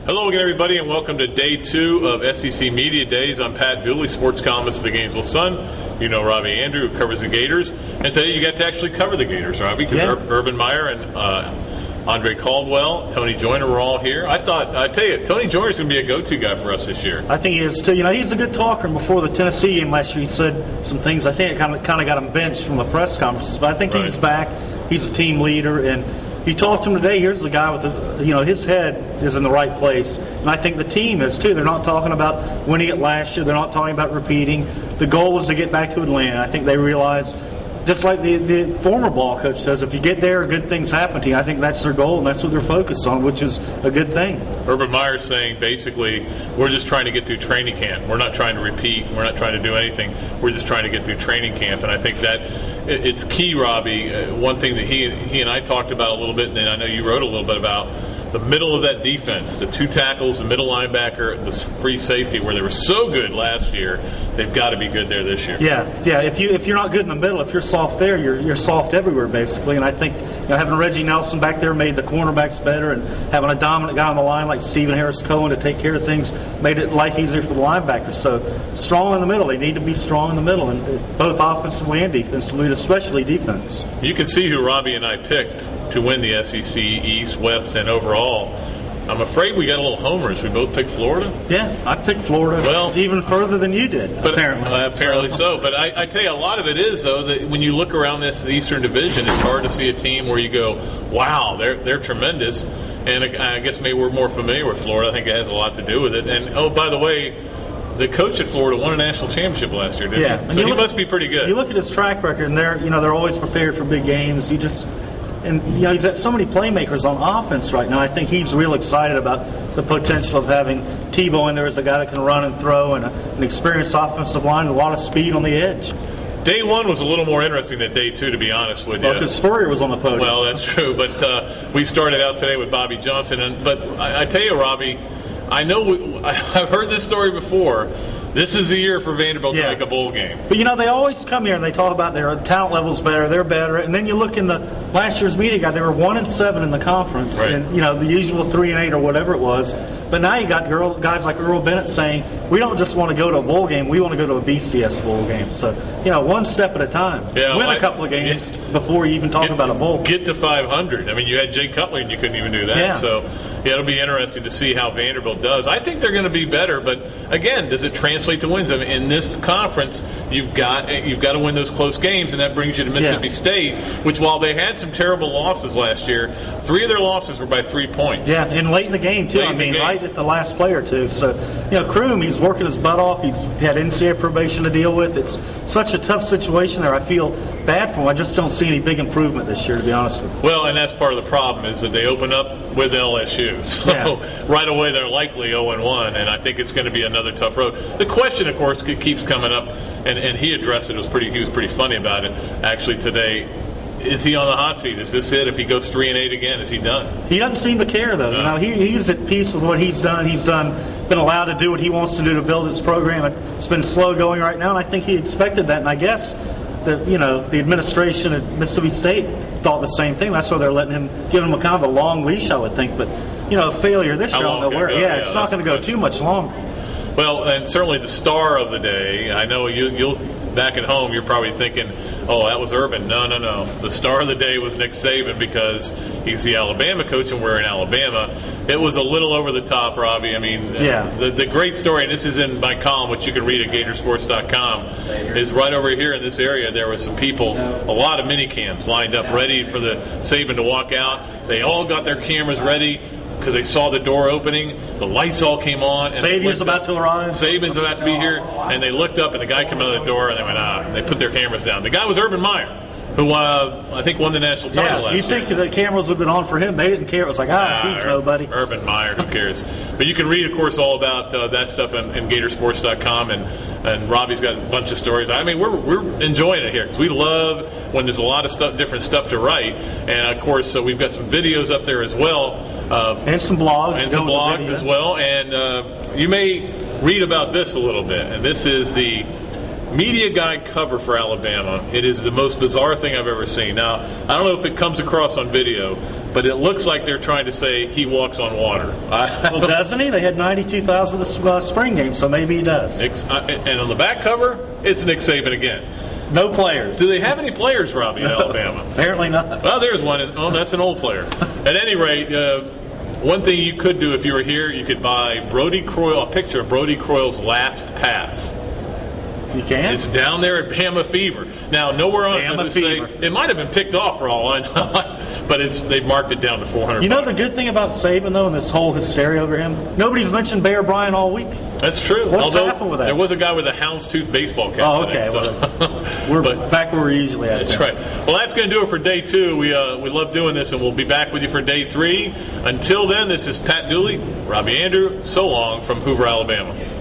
Hello again, everybody, and welcome to Day 2 of SEC Media Days. I'm Pat Dooley, sports columnist of the Gainesville Sun. You know Robbie Andreu, who covers the Gators. And today you get to actually cover the Gators, Robbie, because Urban Meyer and Andre Caldwell, Tony Joyner were all here. I tell you, Tony Joyner's going to be a go-to guy for us this year. I think he is, too. You know, he's a good talker. And before the Tennessee game last year, he said some things. I think it kind of got him benched from the press conferences. But I think he's back. He's a team leader. And you talk to him today, here's the guy with the, his head is in the right place. And I think the team is, too. They're not talking about winning it last year. They're not talking about repeating. The goal is to get back to Atlanta. I think they realize, just like the former ball coach says, if you get there, good things happen to you. I think that's their goal, and that's what they're focused on, which is a good thing. Urban Meyer saying, basically, we're just trying to get through training camp. We're not trying to repeat. We're not trying to do anything. We're just trying to get through training camp. And I think that it's key, Robbie. One thing that he and I talked about a little bit, and I know you wrote a little bit about, the middle of that defense, the two tackles, the middle linebacker, the free safety, where they were so good last year, they've got to be good there this year. Yeah. If you're not good in the middle, if you're soft there, you're soft everywhere, basically. And I think having Reggie Nelson back there made the cornerbacks better, and having a dominant guy on the line like Stephen Harris Cohen to take care of things made it life easier for the linebackers. So strong in the middle. They need to be strong in the middle, and both offensively and defensively, especially defense. You can see who Robbie and I picked to win the SEC East, West, and overall. I'm afraid we got a little homers. We both picked Florida. Yeah, I picked Florida even further than you did, apparently so. But I tell you, a lot of it is, though, that when you look around this Eastern Division, it's hard to see a team where you go, wow, they're tremendous. And I guess maybe we're more familiar with Florida. I think it has a lot to do with it. And, oh, by the way, the coach at Florida won a national championship last year, didn't he? So he must be pretty good. You look at his track record, and they're always prepared for big games. And he's got so many playmakers on offense right now. I think he's real excited about the potential of having Tebow in there as a guy that can run and throw, and an experienced offensive line and a lot of speed on the edge. Day 1 was a little more interesting than Day 2, to be honest with you. Well, because Spurrier was on the podium. Well, that's true. But we started out today with Bobby Johnson. But I tell you, Robbie, I know I've heard this story before. This is the year for Vanderbilt to make a bowl game. But, they always come here and they talk about their talent level's better, they're better. And then you look in the last year's media guide, they were 1-7 in the conference. Right. And, the usual 3-8 or whatever it was. But now you got guys like Earl Bennett saying, we don't just want to go to a bowl game, we want to go to a BCS bowl game. So, one step at a time. Yeah, win a couple of games before you even talk about a bowl. Get to 500. I mean, you had Jay Cutler and you couldn't even do that. Yeah. So, it'll be interesting to see how Vanderbilt does. I think they're going to be better, but, again, does it translate to wins? I mean, in this conference, you've got to win those close games, and that brings you to Mississippi State, which, while they had some terrible losses last year, 3 of their losses were by 3 points. Yeah, and late in the game, too. Right at the last play or two. So, Kroom, he's working his butt off. He's had NCAA probation to deal with. It's such a tough situation there. I feel bad for him. I just don't see any big improvement this year, to be honest with you. Well, and that's part of the problem is that they open up with LSU. So right away they're likely 0-1, and I think it's going to be another tough road. The question, of course, keeps coming up, and he addressed it. He was pretty funny about it, actually, today. Is he on the hot seat? Is this it? If he goes 3-8 again, is he done? He doesn't seem to care, though. No. He's at peace with what he's done. He's been allowed to do what he wants to do to build his program. It's been slow going right now, and I think he expected that. And I guess the administration at Mississippi State thought the same thing. That's why they're giving him a kind of a long leash, I would think. But a failure this year, I don't know where. It's not going to go too much longer. Well, and certainly the star of the day, I know you'll back at home, you're probably thinking, oh, that was Urban. No. The star of the day was Nick Saban because he's the Alabama coach and we're in Alabama. It was a little over the top, Robbie. I mean, the great story, and this is in my column, which you can read at Gatorsports.com, is right over here in this area there were some people, a lot of mini cams lined up ready for the Saban to walk out. They all got their cameras ready because they saw the door opening. The lights all came on. Saban's about to arrive. Saban's about to be here. And they looked up, and the guy came out of the door, and they went, They put their cameras down. The guy was Urban Meyer, who I think won the national title last year. You think the cameras would have been on for him. They didn't care. It was like, he's nobody. Urban Meyer, who cares? But you can read, of course, all about that stuff in Gatorsports.com, and Robbie's got a bunch of stories. I mean, we're enjoying it here because we love when there's a lot of different stuff to write. And, of course, we've got some videos up there as well. And some blogs. And some blogs as well. And you may read about this a little bit. And this is the media guy cover for Alabama. It is the most bizarre thing I've ever seen. Now, I don't know if it comes across on video, but it looks like they're trying to say he walks on water. Well, doesn't he? They had 92,000 the spring game, so maybe he does. And on the back cover, it's Nick Saban again. No players. Do they have any players, Robbie, at Alabama? Apparently not. Well, there's one. Oh, that's an old player. At any rate, one thing you could do if you were here, you could buy a picture of Brody Croyle's last pass. You can? It's down there at Bama Fever. Now, nowhere on it does it say, it might have been picked off for all I know, but they've marked it down to $400. You know the good thing about Saban, though, and this whole hysteria over him? Nobody's mentioned Bear Bryant all week. That's true. What's happened with that? There was a guy with a houndstooth baseball cap. Oh, okay. Today, we're back where we're usually at. That's right. Well, that's going to do it for day 2. We love doing this, and we'll be back with you for day 3. Until then, this is Pat Dooley, Robbie Andreu. So long from Hoover, Alabama.